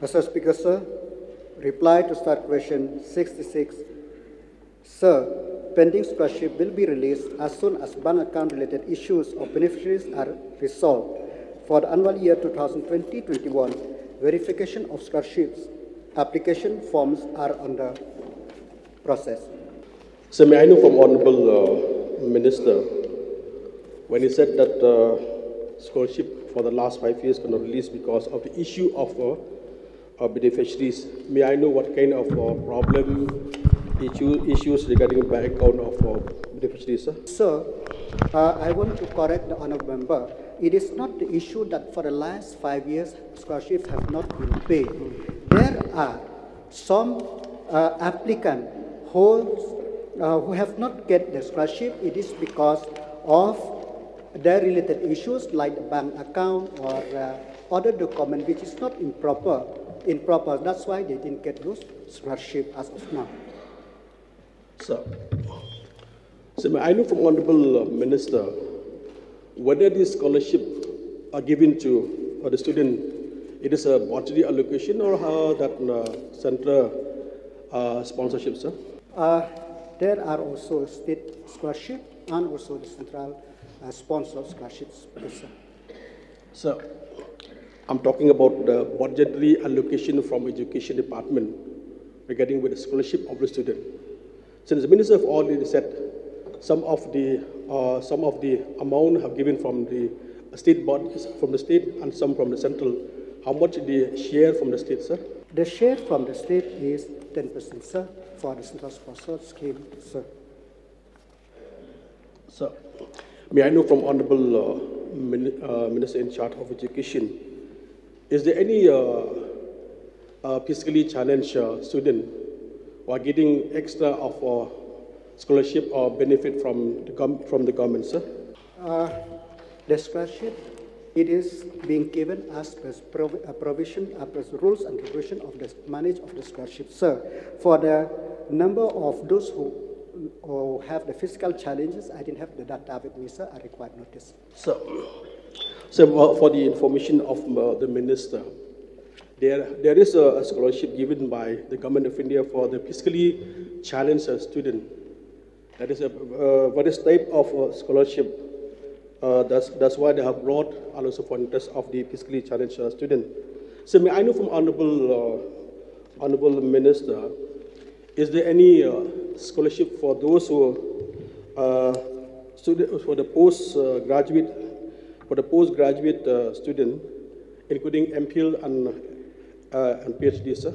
Mr. Speaker, sir, reply to start question 66. Sir, pending scholarship will be released as soon as bank account related issues of beneficiaries are resolved. For the annual year 2020-21, verification of scholarships application forms are under process. So may I know from Honorable Minister, when he said that scholarship for the last 5 years cannot release because of the issue of beneficiaries, may I know what kind of issues regarding bank account of beneficiaries, sir? Sir, I want to correct the honourable member. It is not the issue that for the last 5 years scholarships have not been paid. There are some applicants who have not get the scholarship. It is because of their related issues like the bank account or other document which is not improper. That's why they didn't get those scholarship as of now. So may I know from Honorable Minister whether this scholarship are given to the student, it is a budgetary allocation or how that central sponsorship, sir? There are also state scholarship and also the central sponsored scholarships. Sir. So I'm talking about the budgetary allocation from Education Department regarding with the scholarship of the student. Since the Minister have already said some of the amount have given from the state bodies, from the state, and some from the central. How much the share from the state, sir? The share from the state is 10%, sir, for the central sponsored scheme, sir. Sir, may I know from Honorable Minister in charge of Education, is there any fiscally challenged student who are getting extra of scholarship or benefit from the government, sir? The scholarship, it is being given as per provision, as rules and regulation of the manage of the scholarship, sir. For the number of those who have the physical challenges, I didn't have the data with me, sir. I required notice. So for the information of the minister, there is a scholarship given by the government of India for the physically challenged student. That is a various type of scholarship. That's why they have brought also for interest of the physically challenged student. So may I know from Honorable Minister, is there any scholarship for those who for the postgraduate student, including MPhil and PhD, sir?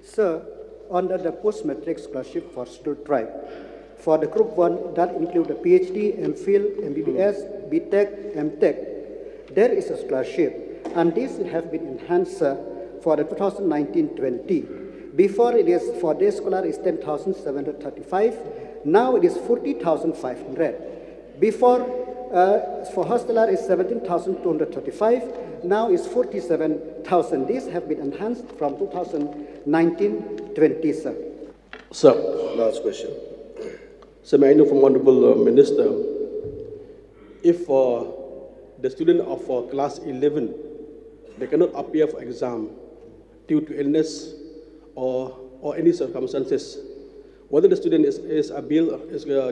Sir, under the post-matric scholarship for student tribe, for the group 1, that includes the PhD, MPhil, MBBS, BTech, MTech, there is a scholarship, and this have been enhanced for the 2019-20. Before it is for day scholar is 10,735. Now it is 40,500. Before for hosteler is 17,235. Now is 47,000. These have been enhanced from 2019-20, sir. Sir, last question. So may I know from Honorable Minister, if the student of class 11, they cannot appear for exam due to illness or any circumstances, whether the student is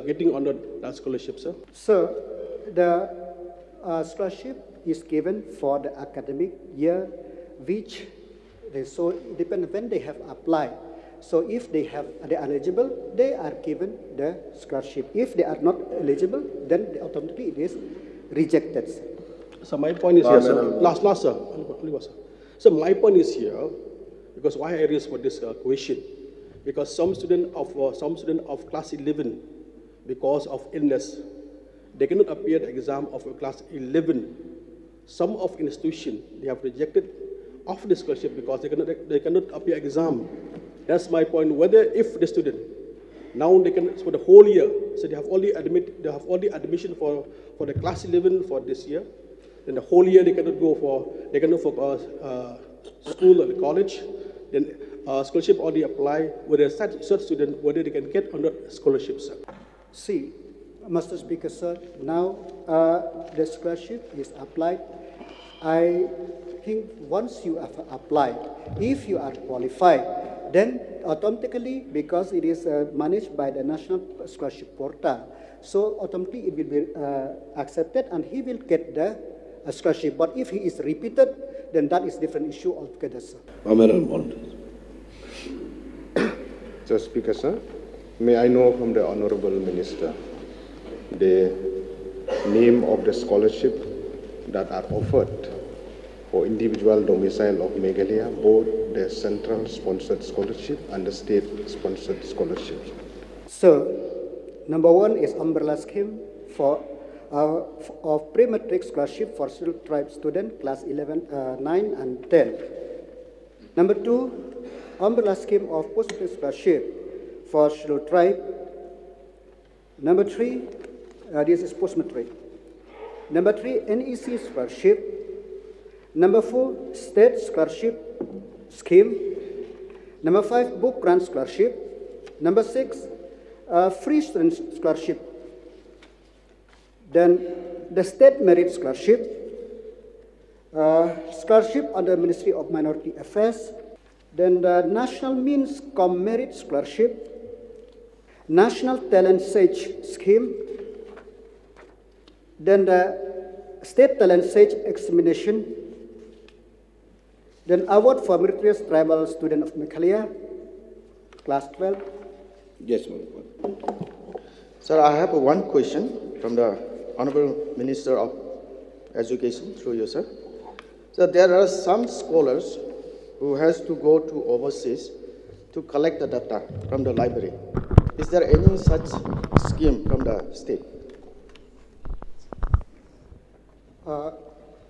getting under that scholarship, sir? Sir, the scholarship is given for the academic year, which so depend when they have applied. So if they are eligible, they are given the scholarship. If they are not eligible, then automatically it is rejected. So my point is here, sir. Last, sir. So my point is here, because why I raised for this question, because some student of class 11, because of illness, they cannot appear the exam of class 11. Some of institution they have rejected of the scholarship because they cannot appear exam. That's my point. Whether if the student now they can for the whole year, so they have only admission for the class 11 for this year, then the whole year they cannot go for school or college. Then scholarship only apply with a such student whether they can get under scholarships. See, Mr. Speaker, sir, now the scholarship is applied I think once you have applied, if you are qualified, then automatically, because it is managed by the National Scholarship Portal, so automatically it will be accepted and he will get the scholarship. But if he is repeated, then that is different issue altogether, sir. Mr. Speaker, sir, may I know from the Honorable Minister the name of the scholarship that are offered for individual domicile of Meghalaya, both the central sponsored scholarship and the state sponsored scholarship? So, number one is umbrella scheme for of pre-matric scholarship for scheduled tribe student class 9 and 10. Number two, umbrella scheme of post-matric scholarship for scheduled tribe. Number three, this is post-matric. Number three, NEC scholarship. Number four, state scholarship scheme. Number five, book grant scholarship. Number six, free student scholarship. Then the state merit scholarship, scholarship under Ministry of Minority Affairs. Then the National Means Com Merit Scholarship, National Talent Sage Scheme. Then the State Talent Sage Examination. Then Award for Meritorious Tribal Student of Meghalaya, class 12. Yes, ma'am. Sir, I have one question from the Honorable Minister of Education, through you, sir. So there are some scholars who has to go to overseas to collect the data from the library. Is there any such scheme from the state?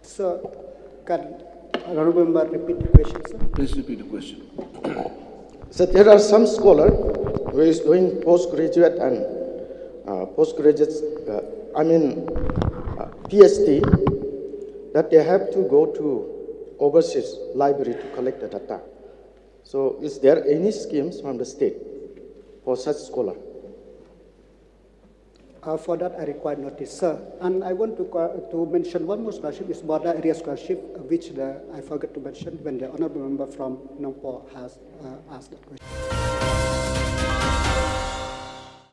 Sir, can Honorable Member repeat the question, sir? Please repeat the question. So there are some scholars who is doing postgraduate and PhD, that they have to go to overseas library to collect the data. So is there any schemes from the state for such scholar? For that, I require notice, sir. And I want to mention one more scholarship, is border area scholarship, which I forgot to mention when the honorable member from Nongpo has asked that question.